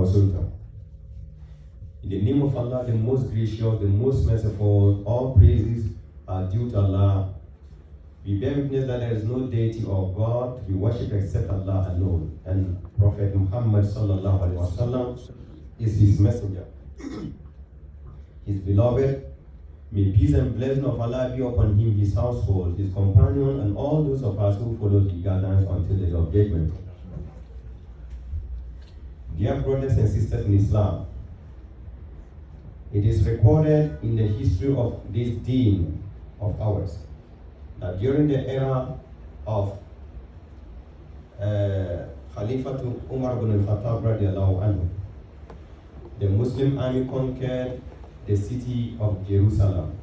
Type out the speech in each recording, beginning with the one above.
our Sultan. In the name of Allah, the most gracious, the most merciful, all praises are due to Allah. We bear witness that there is no deity or God to be worshipped except Allah alone, and Prophet Muhammad sallallahu alaihi wasallam is his messenger, his beloved. May peace and blessing of Allah be upon him, his household, his companion, and all those of us who follow his guidance until the day of judgment. Dear brothers and sisters in Islam, it is recorded in the history of this deen of ours that during the era of Khalifa Umar ibn al-Khattab radiallahu anhu, the Muslim army conquered the city of Jerusalem,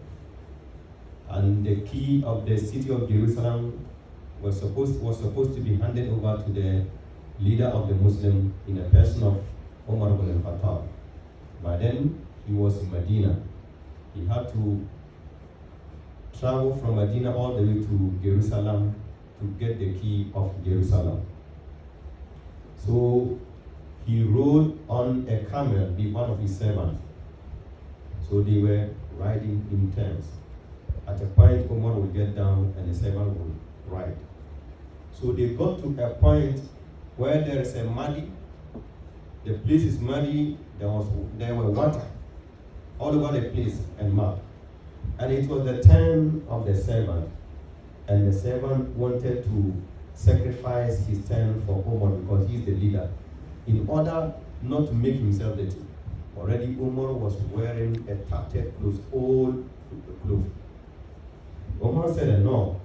and the key of the city of Jerusalem was supposed to be handed over to the leader of the Muslim in the person of Umar ibn al-Khattab. By then, he was in Medina. He had to travel from Medina all the way to Jerusalem to get the key of Jerusalem. So he rode on a camel with one of his servants. So they were riding in turns. At a point, Umar would get down and the servant would ride. So they got to a point where there is a muddy. The place is muddy. There were water all over the place and mud. And it was the turn of the servant. And the servant wanted to sacrifice his turn for Umar because he's the leader, in order not to make himself dirty. Already Umar was wearing a tattered clothes, old clothes. Umar said no.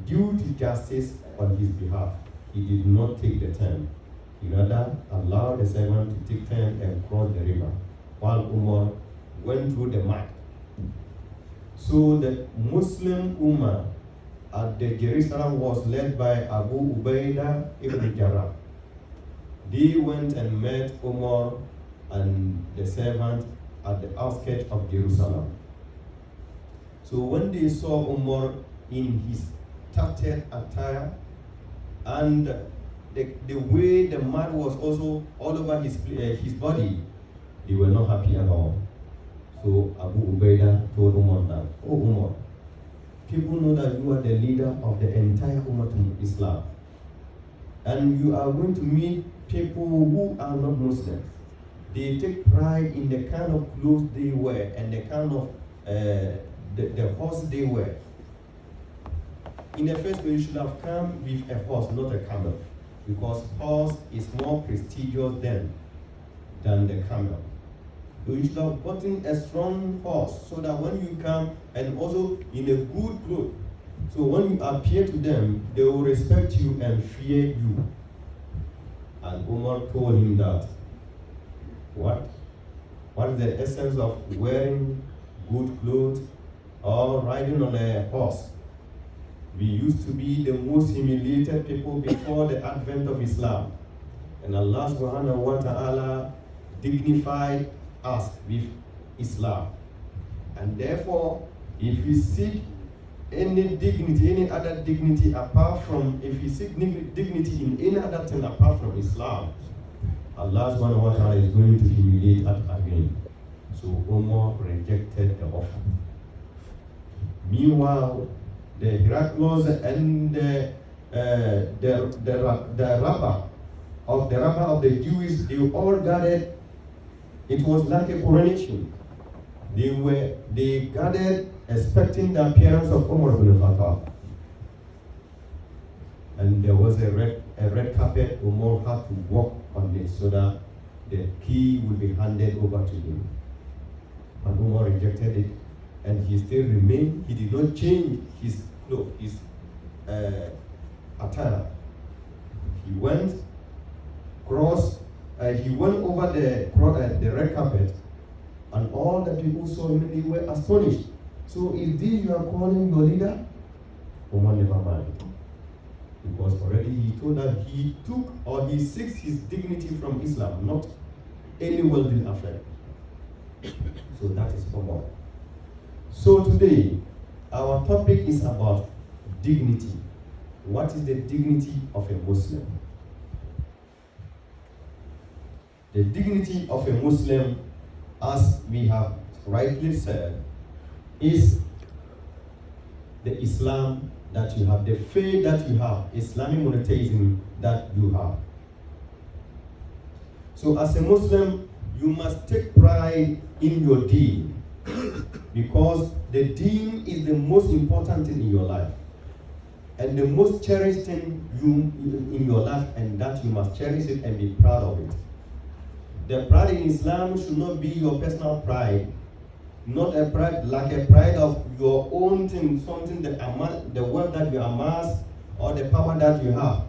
Due to justice on his behalf, he did not take the turn. He rather allowed the servant to take turn and cross the river, while Umar went through the mud. So the Muslim Ummah at the Jerusalem was led by Abu Ubaidah ibn Jarrah. They went and met Umar and the servant at the outskirts of Jerusalem. So when they saw Umar in his tattered attire and the way the mud was also all over his body, they were not happy at all. So Abu Ubaidah told Umar that, "Oh Umar, people know that you are the leader of the entire Ummah of Islam, and you are going to meet people who are not Muslims. They take pride in the kind of clothes they wear and the kind of the horse they wear. In the first place, you should have come with a horse, not a camel, because horse is more prestigious than the camel. So you should have gotten a strong horse so that when you come, and also in a good cloth, so when you appear to them, they will respect you and fear you." And Umar told him that, what is the essence of wearing good clothes or riding on a horse? We used to be the most humiliated people before the advent of Islam. And Allah subhanahu wa ta'ala dignified us with Islam. And therefore, if we seek any dignity, any other dignity apart from, if we seek dignity in any other thing apart from Islam, Allah subhanahu wa ta'ala is going to humiliate us again. So Umar rejected the offer. Meanwhile, the Heracles and the rabbi of the Jews, they all gathered. It was like a coronation. They gathered expecting the appearance of Umar ibn al-Khattab. And there was a red carpet. Umar had to walk on it so that the key would be handed over to him. And Umar rejected it, and he still remained. He did not change his clothes, his attire. He went over the red carpet, and all the people saw him, they were astonished. "So is this you are calling your leader?" Umar never mind. Because already he told that he took or he seeks his dignity from Islam, not any worldly affair. So that is Umar. So today, our topic is about dignity. What is the dignity of a Muslim? The dignity of a Muslim, as we have rightly said, is the Islam that you have, the faith that you have, Islamic monotheism that you have. So as a Muslim, you must take pride in your deen, because the deen is the most important thing in your life and the most cherished thing in your life, and that you must cherish it and be proud of it. The pride in Islam should not be your personal pride, not a pride like a pride of your own thing, something that the wealth that you amass or the power that you have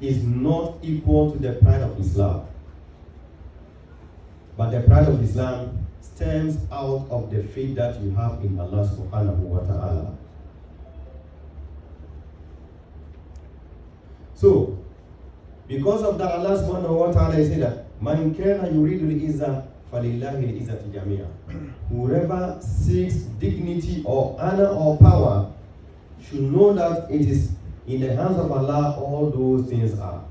is not equal to the pride of Islam. But the pride of Islam stems out of the faith that you have in Allah subhanahu wa ta'ala. So, because of that, Allah subhanahu wa ta'ala said that Man kana yuridu al-izza falillahi al-izzatu jami'a. Whoever seeks dignity or honor or power should know that it is in the hands of Allah all those things are.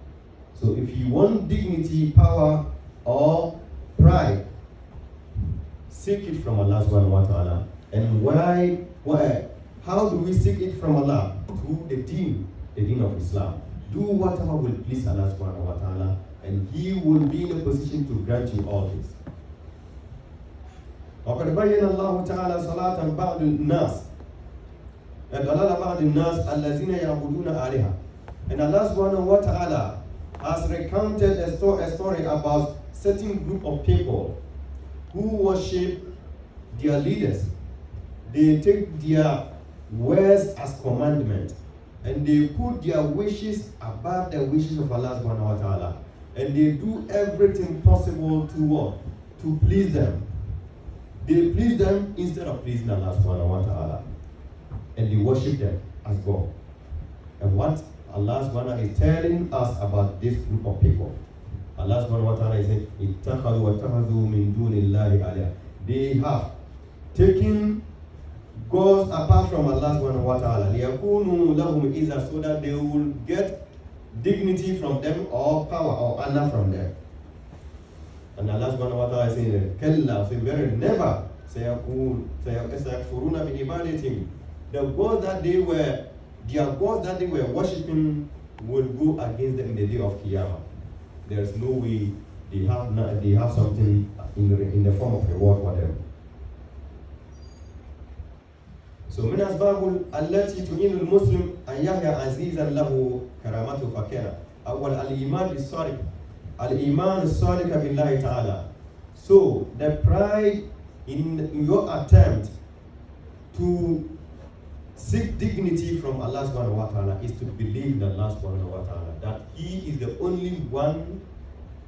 So if you want dignity, power, or pride, seek it from Allah subhanahu wa ta'ala. And why? How do we seek it from Allah? Through the deen of Islam. Do whatever will please Allah subhanahu wa ta'ala, and He will be in a position to grant you all this. وقد بين الله تعالى صلاة بعض الناس ضلال بعض الناس الذين يعبدون آلهة. And Allah subhanahu wa ta'ala has recounted a story about certain group of people who worship their leaders. They take their words as commandment, and they put their wishes above the wishes of Allah subhanahu wa ta'ala, and they do everything possible to what? To please them. They please them instead of pleasing Allah subhanahu wa ta'ala, and they worship them as God. And what Allah subhanahu wa ta'ala is telling us about this group of people, Allah subhanahu wa ta'ala is saying, ittakhadhu wa takhadhu min dunillahi aliha. They have taken gods apart from Allah subhanahu wa ta'ala, liyakunu lahum izza, so that they will get dignity from them or power or honor from them. And Allah subhanahu wa ta'ala is saying, Kalla, say very never, sayakfuruna bi ibadatin. The gods that they were, their gods that they were worshipping will go against them in the day of Qiyamah. There's no way they have something in the form of reward for them. So من أسباب التي تعين المسلم أن يحيا عزيزا له كرامته فكان أول الإيمان الصادق الإيمان الصادق بالله تعالى. So the pride in your attempt to seek dignity from Allah subhanahu wa ta'ala is to believe in Allah subhanahu wa ta'ala, that He is the only one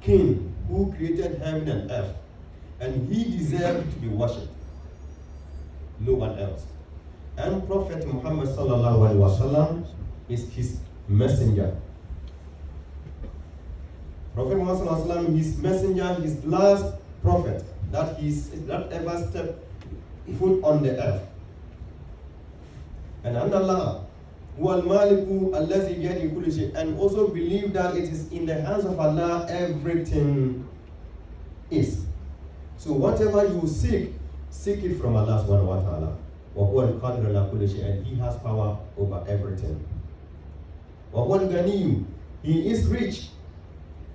King who created heaven and earth, and He deserves to be worshipped, no one else. And Prophet Muhammad sallallahu alaihi wasallam is His messenger. Prophet Muhammad sallallahu alaihi wasallam, His messenger, His last prophet that ever stepped foot on the earth. And Allah, huwal maliku allazi biyadihi kullu shay, and also believe that it is in the hands of Allah everything is. So whatever you seek it from Allah subhanahu wa ta'ala. And He has power over everything. He is rich.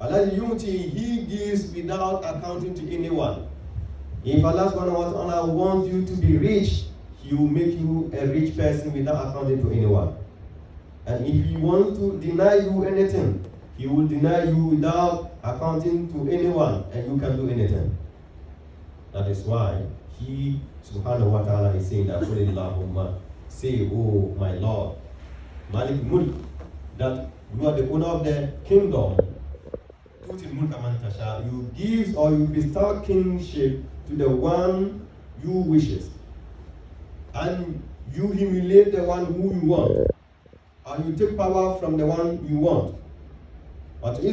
He gives without accounting to anyone. If Allah subhanahu wa ta'ala wants you to be rich, He will make you a rich person without accounting to anyone. And if He wants to deny you anything, He will deny you without accounting to anyone, and you can do anything. That is why He subhanahu wa ta'ala is saying that, say, oh my Lord, Malik Mulk, that you are the owner of the kingdom. You give or you bestow kingship to the one you wishes, and you humiliate the one who you want, and you take power from the one you want. But you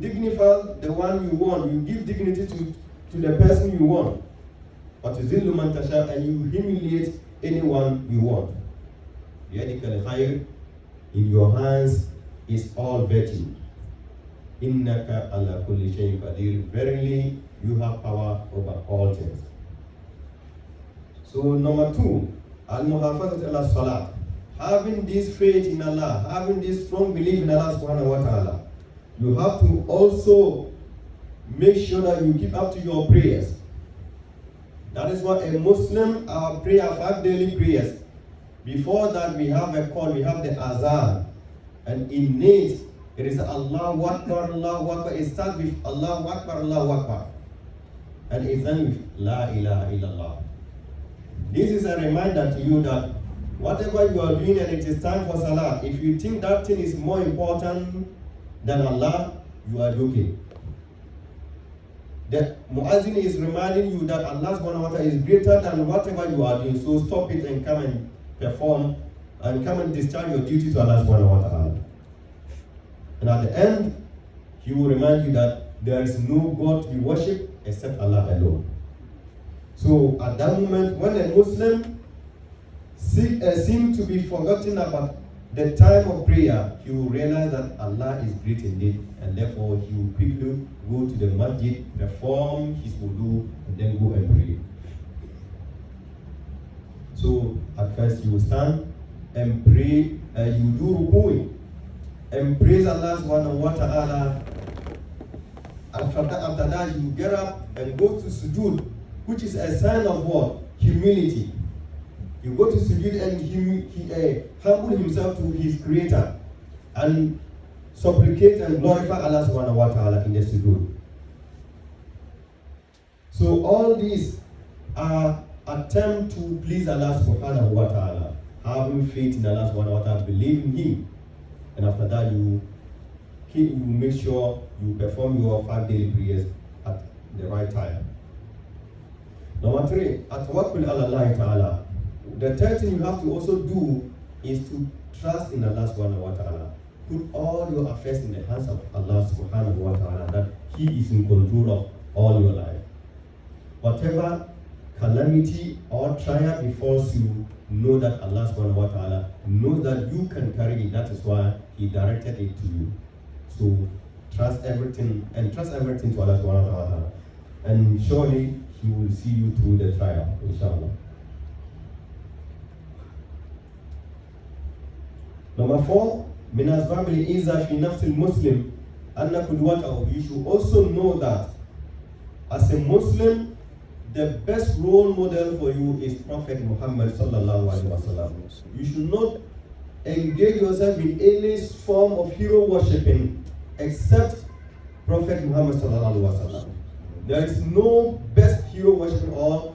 dignify the one you want, you give dignity to the person you want. But and you humiliate anyone you want. In your hands is all virtue. Innaka ala kulli shay'in qadir. Verily, you have power over all things. So number 2, al-muhafazat ala salat. Having this faith in Allah, having this strong belief in Allah subhanahu wa ta'ala, you have to also make sure that you keep up to your prayers. That is what a Muslim, our prayer, 5 daily prayers. Before that, we have a call, we have the azan. And in it is Allahu Akbar, Allahu Akbar. It starts with Allahu Akbar, Allahu Akbar. And it ends with La ilaha illallah. This is a reminder to you that whatever you are doing and it is time for salah, if you think that thing is more important than Allah, you are joking. The muazzin is reminding you that Allah subhanahu wa ta'ala is greater than whatever you are doing. So stop it and come and perform and come and discharge your duty to Allah subhanahu wa ta'ala. And at the end, he will remind you that there is no God to be worshipped except Allah alone. So at that moment, when a Muslim seems to be forgotten about the time of prayer, he will realize that Allah is great indeed, and therefore he will quickly go to the Masjid, perform his wudu, and then go and pray. So at first you will stand and pray, you do ruku'ing and praise Allah subhanahu wa ta'ala. After that you get up and go to sujood, which is a sign of what? Humility. You go to sujood and he humble himself to his creator and supplicate and glorify Allah subhanahu wa ta'ala in the sujood. So all these are attempt to please Allah subhanahu wa ta'ala, having faith in Allah subhanahu wa ta'ala, believe in him, and after that you make sure you perform your 5 daily prayers at the right time. Number 3, at-tawakkul ala Allah ta'ala. The third thing you have to also do is to trust in Allah subhanahu wa ta'ala. Put all your affairs in the hands of Allah subhanahu wa ta'ala, that he is in control of all your life. Whatever calamity or trial befalls you, know that Allah subhanahu wa ta'ala knows that you can carry it. That is why he directed it to you. So trust everything to Allah subhanahu wa ta'ala. And surely he will see you through the trial, inshallah. Number 4, min asbab al-izza fi nafs al-muslim anna qudwatahu. You should also know that as a Muslim, the best role model for you is Prophet Muhammad sallallahu alaihi wasallam. You should not engage yourself in any form of hero worshipping except Prophet Muhammad sallallahu alaihi wasallam. There is no best hero worshipping or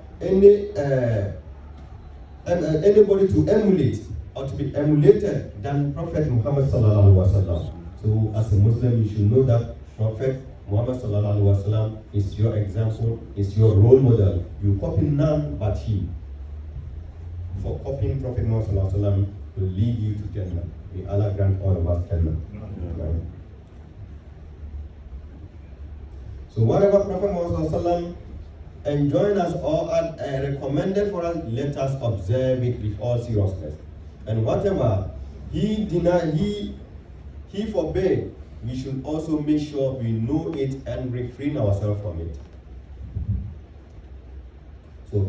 anybody to emulate or to be emulated than Prophet Muhammad sallallahu alaihi wasallam. So as a Muslim, you should know that Prophet Muhammad sallallahu alaihi wasallam is your example, is your role model. You copy none but him. For copying Prophet Muhammad sallallahu alaihi wasallam will lead you to Jannah. May Allah grant all of us Jannah. Right. So whatever Prophet Muhammad sallallahu alaihi wasallam enjoined us or recommended for us, let us observe it with all seriousness. And whatever he denied, he forbade, we should also make sure we know it and refrain ourselves from it. So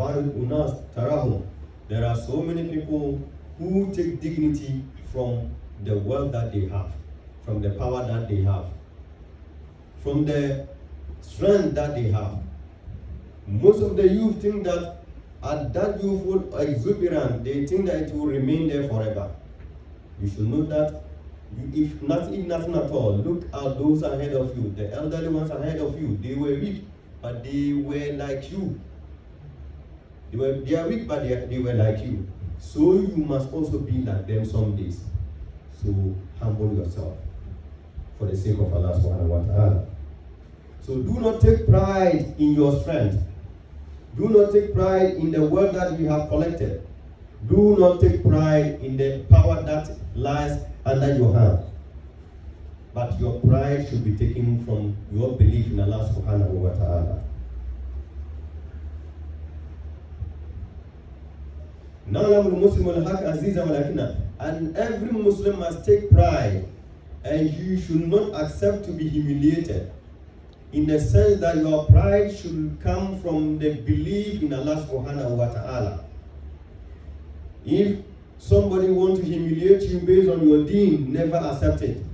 there are so many people who take dignity from the wealth that they have, from the power that they have, from the strength that they have. Most of the youth think that at that youthful exuberance, they think that it will remain there forever. You should know that if nothing at all, look at those ahead of you, the elderly ones ahead of you. They were weak, but they were like you. They are weak, but they were like you. So you must also be like them some days. So humble yourself for the sake of Allah subhanahu wa ta'ala. So do not take pride in your strength. Do not take pride in the wealth that you have collected. Do not take pride in the power that lies under your hand. But your pride should be taken from your belief in Allah subhanahu wa ta'ala. And every Muslim must take pride And you should not accept to be humiliated, in the sense that your pride should come from the belief in Allah subhanahu wa ta'ala. If somebody wants to humiliate you based on your deen, never accept it.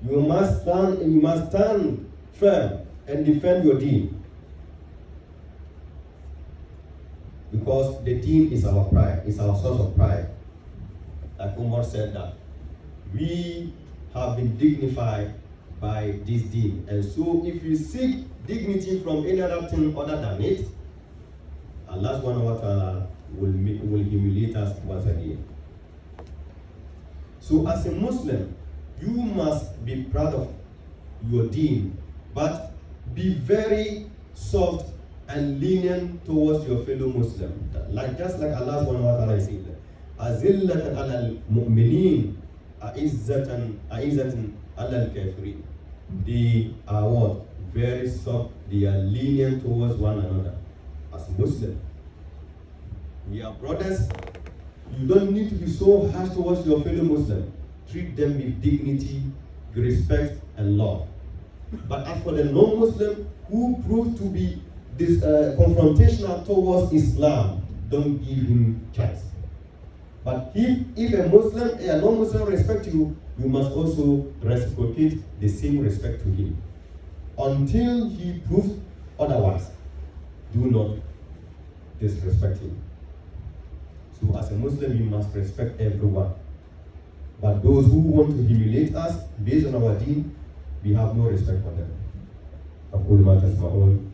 You must stand firm and defend your deen. Because the deen is our pride, is our source of pride. Like Umar said that we have been dignified by this deen. And so if you seek dignity from any other thing other than it, Allah subhanahu wa ta'ala will humiliate us once again. So as a Muslim, you must be proud of your deen, but be very soft and lenient towards your fellow Muslim. Just like Allah subhanahu wa ta'ala said, Azillatan alal mu'mineen, a'izzatan alal kafirin. They are what? Very soft, they are lenient towards one another. As Muslim, we are brothers. You don't need to be so harsh towards your fellow Muslim. Treat them with dignity, respect, and love. But as for the non-Muslim who prove to be confrontational towards Islam, don't give him chance. But if a non-Muslim respects you, you must also reciprocate the same respect to him. Until he proves otherwise, do not disrespect him. So as a Muslim, you must respect everyone. But those who want to humiliate us based on our deen, we have no respect for them. أقول ما تسمعون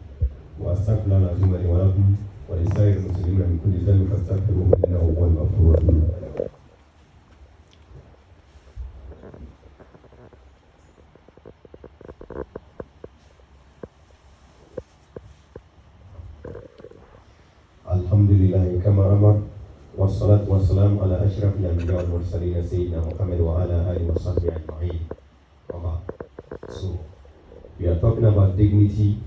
وأستغفر الله العظيم لي ولكم ولسائر المسلمين من كل ذنب فاستغفروه إنه هو الغفور الرحيم. الحمد لله كما أمر والصلاة والسلام على أشرف الأنبياء والمرسلين سيدنا محمد وعلى آله وصحبه أجمعين. So we are talking about dignity.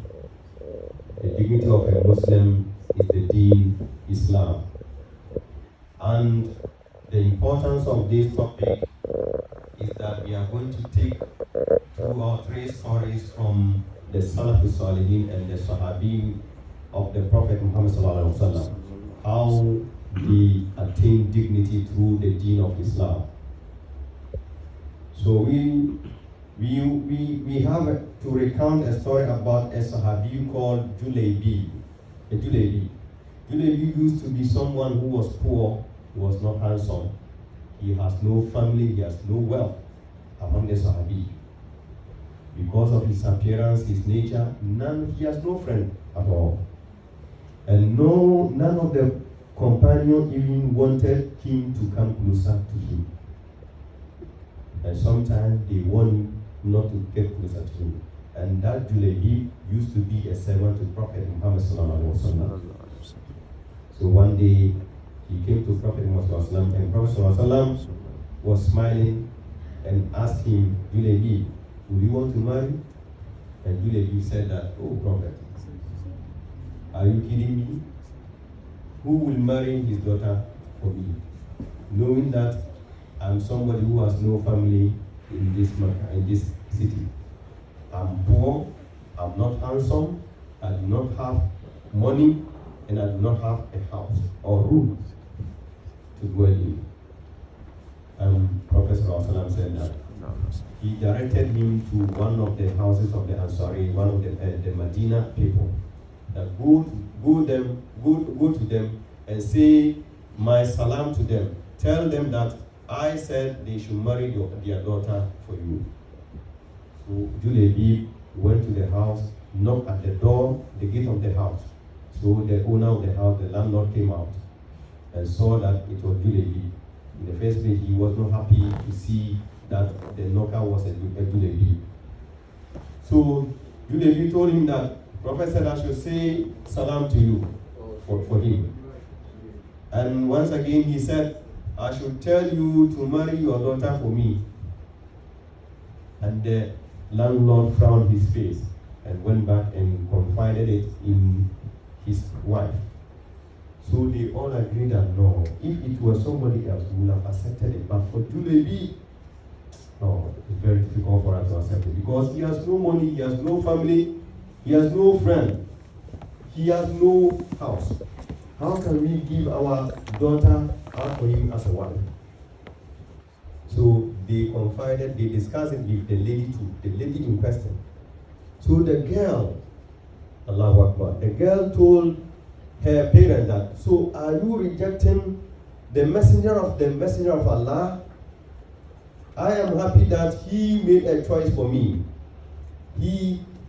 The dignity of a Muslim is the deen Islam. And the importance of this topic is that we are going to take 2 or 3 stories from the Salafus Salihin and the Sahabi of the Prophet Muhammad sallallahu alaihi wasallam, how they attain dignity through the deen of Islam. So we have to recount a story about a Sahabi called Julaybi. Julaybi used to be someone who was poor, who was not handsome. He has no family, he has no wealth among the Sahabi. Because of his appearance, his nature, he has no friend at all. And none of the companions even wanted him to come closer to him. And sometimes they warned him not to get closer to him. And that Julaybi used to be a servant to Prophet Muhammad sallallahu alaihi wasallam. So one day he came to Prophet Muhammad sallallahu alaihi wasallam, and Prophet sallallahu alaihi wasallam was smiling and asked him, Julaybi, would you want to marry? And Julaybi said that, oh Prophet, are you kidding me? Who will marry his daughter for me? Knowing that I'm somebody who has no family in this city. I'm poor, I'm not handsome, I do not have money, and I do not have a house or room to dwell in. Prophet ﷺ said that he directed him to one of the houses of the Ansari, one of the Medina people, that go to them and say my salam to them. Tell them that I said they should marry their daughter for you. So Julaybi went to the house, knocked at the door, the gate of the house. So the owner of the house, the landlord, came out and saw that it was Julaybi. In the first place, he was not happy to see that the knocker was a Julaybi. So Julaybi told him that Prophet said I should say salam to you for him. And once again he said, I should tell you to marry your daughter for me. And the landlord frowned his face and went back and confided it in his wife. So they all agreed that no, if it was somebody else, we would have accepted it. But for Julaybi, No, it's very difficult for us to accept it because he has no money, he has no family, he has no friend, he has no house. How can we give our daughter out for him as a wife? So they confided, they discussed it with the lady too, the lady in question. So the girl, Allahu Akbar, the girl told her parents that, so are you rejecting the messenger of Allah? I am happy that he made a choice for me.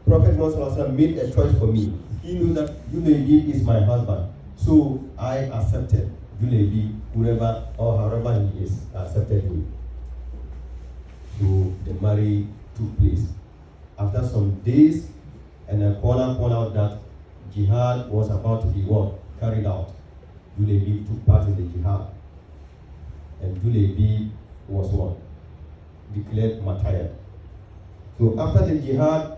Prophet Muhammad made a choice for me. He knew that Julebi is my husband. So I accepted Julebi, whoever or however he is, accepted him. So the marriage took place. After some days, and a caller called out that jihad was about to be carried out. Julebi took part in the jihad. And Julebi was declared martyr. So after the jihad,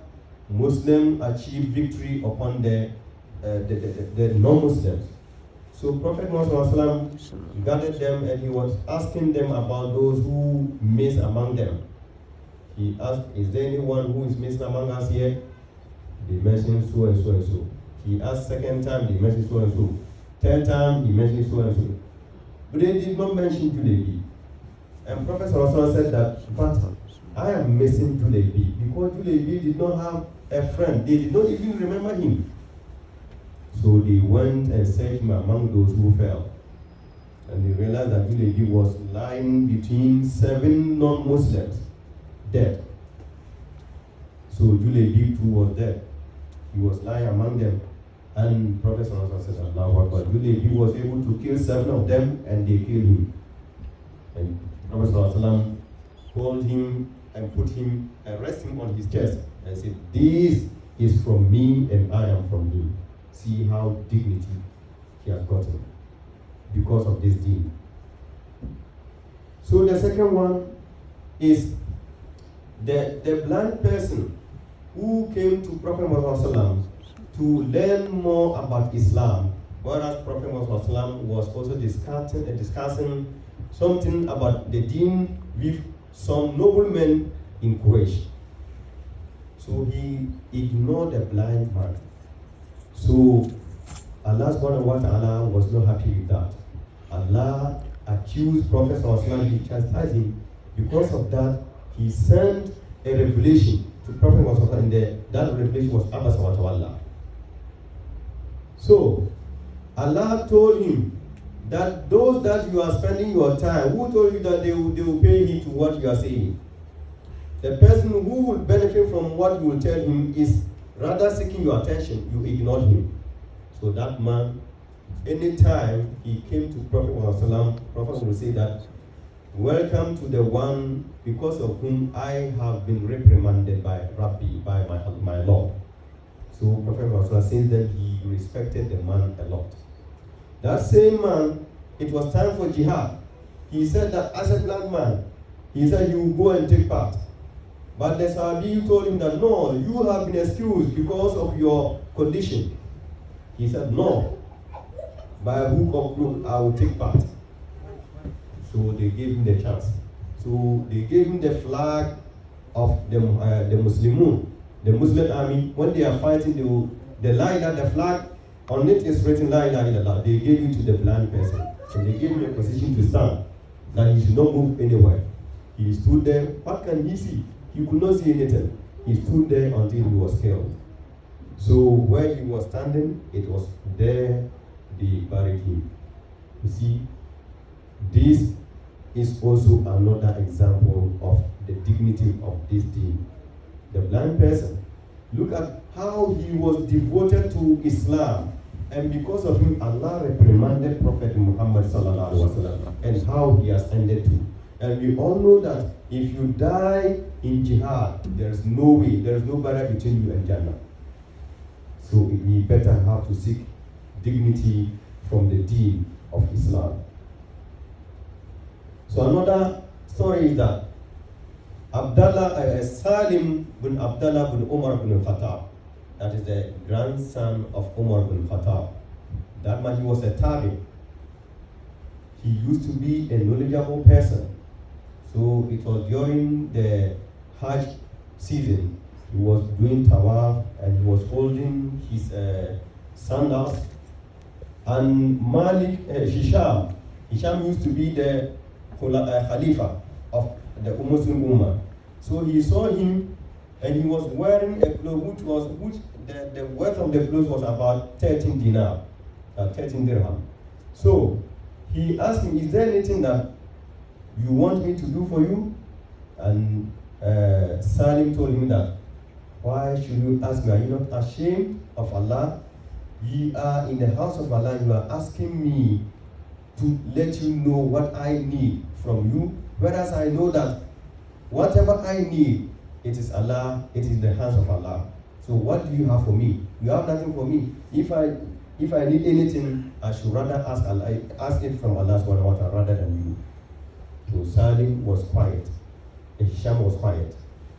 Muslims achieved victory upon the non-Muslims. So Prophet Muhammad gathered them and he was asking them about those who missed among them. He asked, is there anyone who is missing among us here? They mentioned so and so and so. He asked second time, they mentioned so and so. Third time, he mentioned so and so. But they did not mention Julebi. And Prophet said that, but I am missing Julebi because Julebi did not have a friend. They did not even remember him. So they went and searched him among those who fell. And they realized that Julebi was lying between 7 non-Muslims, dead. So Julebi too was dead. He was lying among them. And Prophet said, Allahu Akbar. Julebi was able to kill 7 of them and they killed him. And Prophet called him and put him and rest him on his chest and said, this is from me and I am from him. See how dignity he has gotten because of this deed. So the second one is the blind person who came to Prophet Muhammad to learn more about Islam, whereas Prophet Muhammad was also discussing something about the deen with some noblemen in Quraysh. So he ignored the blind man. So Allah subhanahu wa ta'ala was not happy with that. Allah accused Prophet Muhammad, he chastised him. Because of that, he sent a revelation to Prophet Muhammad, and that revelation was Abasa wa Tawalla. So Allah told him that those that you are spending your time, who told you that they will pay heed to what you are saying? The person who will benefit from what you will tell him is rather seeking your attention. You ignored him. So that man, anytime he came to Prophet Muhammad, Prophet will say that, welcome to the one because of whom I have been reprimanded by Rabbi, by my Lord. So Prophet Muhammad says that he respected the man a lot. That same man, it was time for jihad. He said that as a blind man, he said you will go and take part. But the Sahabi told him that no, you have been excused because of your condition. He said no, by hook or crook I will take part. So they gave him the chance. So they gave him the flag of the Muslimun, the Muslim army. When they are fighting, the flag, on it is written La ilaha illallah. They gave it to the blind person. And they gave him a position to stand, that he should not move anywhere. He stood there. What can he see? He could not see anything. He stood there until he was killed. So where he was standing, it was there they buried him. You see, this is also another example of the dignity of this deen. The blind person, look at how he was devoted to Islam, and because of him, Allah reprimanded Prophet Muhammad sallallahu alaihi wasallam, and how he has ended too. And we all know that if you die in jihad, there is no way, there is no barrier between you and Jannah. So we better have to seek dignity from the deen of Islam. So another story is that Salim bin Abdullah bin Umar bin Khattab, that is the grandson of Umar bin Khattab. That man, he was a tabi. He used to be a knowledgeable person. So So it was during the Hajj season. He was doing tawaf and he was holding his sandals. And Hisham used to be the Khalifa of the Muslim Ummah. So he saw him and he was wearing a cloth which the worth of the clothes was about 13 dinar, 13 dirham. So he asked him, is there anything that you want me to do for you? And Salim told him that, why should you ask me? Are you not ashamed of Allah? You are in the house of Allah, you are asking me to let you know what I need from you, whereas I know that whatever I need, it is Allah, it is in the hands of Allah. So what do you have for me? You have nothing for me. If I need anything, I should rather ask it from Allah subhanahu wa ta'ala rather than you. So Salim was quiet. Hisham was quiet.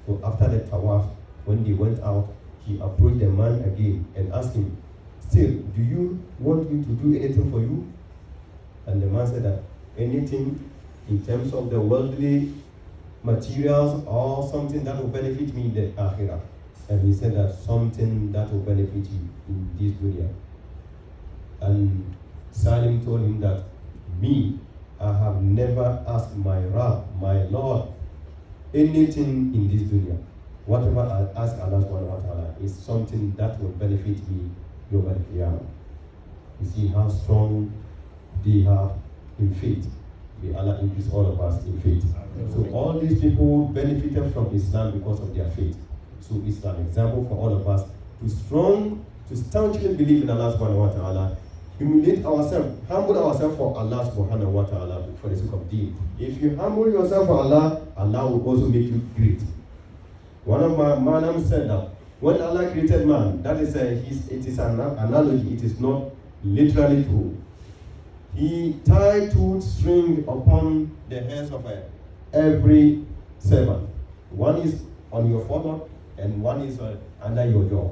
So after the tawaf, when they went out, he approached the man again and asked him, still, do you want me to do anything for you? And the man said that anything in terms of the worldly materials or something that will benefit me in the akhirah. And he said that something that will benefit you in this dunya. And Salim told him that me, I have never asked my Rabb, my Lord, anything in this dunya. Whatever I ask Allah subhanahu wa ta'ala is something that will benefit me Yawm al-Qiyamah. You see how strong they have in faith. May Allah increase all of us in faith. So all these people benefited from Islam because of their faith. So it's an example for all of us to staunchly believe in Allah subhanahu wa ta'ala, humiliate ourselves, humble ourselves for Allah subhanahu wa ta'ala for the sake of deen. If you humble yourself for Allah, Allah will also make you great. One of my madam said that when Allah created man, that is it is an analogy, it is not literally true. He tied two strings upon the heads of every servant. One is on your forelock and one is under your jaw.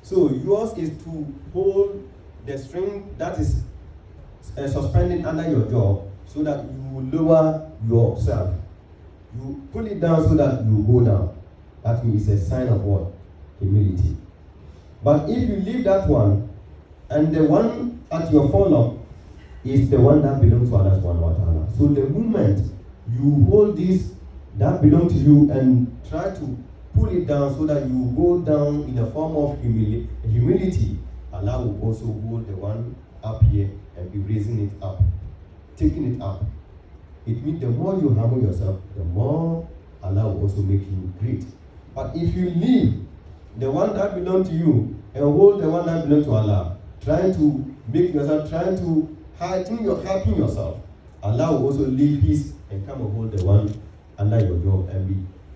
So yours is to hold the string that is suspended under your jaw so that you will lower yourself. You pull it down so that you go down. That means it's a sign of what? Humility. But if you leave that one, and the one at your forelock is the one that belongs to Allah subhanahu wa ta'ala. So the moment you hold this that belongs to you and try to pull it down so that you go down in a form of humility, Allah will also hold the one up here and be raising it up, taking it up. It means the more you humble yourself, the more Allah will also make you great. But if you leave the one that belongs to you and hold the one that belongs to Allah, trying to make yourself, trying to hiding yourself, Allah will also leave his and come and hold the one under your jaw and be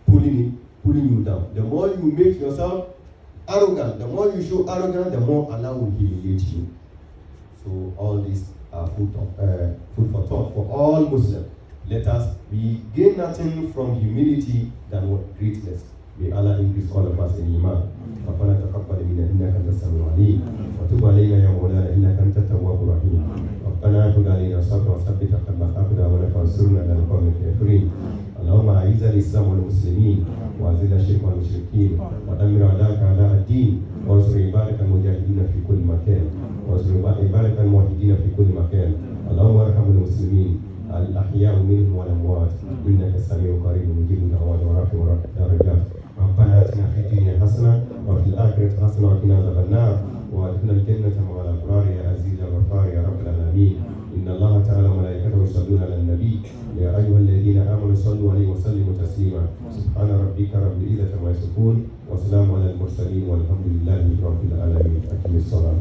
pulling you down. The more you make yourself arrogant, the more you show arrogance, the more Allah will humiliate you. So all these are food for thought for all Muslims. Let us gain nothing from humility than what greatness. May Allah increase all of us in iman. ربنا تقبل منا انك انت السميع العليم وتب علينا يا مولانا انك انت التواب الرحيم. ربنا خذ علينا صبرا وثبت اقدامنا فانصرنا على القوم الكافرين. اللهم اعز الاسلام والمسلمين واذل الشرك والمشركين ودمر اعداءك اعداء الدين وانصر عبادك المجاهدين في كل مكان وانصر عبادك الموحدين في كل مكان. اللهم ارحم المسلمين الاحياء منهم والاموات انك سميع قريب مجيب الدعوات ورافع الدرجات. ربنا اتنا في الدنيا حسنه وفي الاخره حسنه وقنا عذاب النار وادخلنا الجنه مع الابرار يا عزيز يا غفار يا رب العالمين. ان الله تعالى وملائكته يصلون على النبي يا ايها الذين امنوا صلوا عليه وسلموا تسليما. سبحان ربك رب العزه عما يصفون وسلام على المرسلين والحمد لله رب العالمين. اقم الصلاه.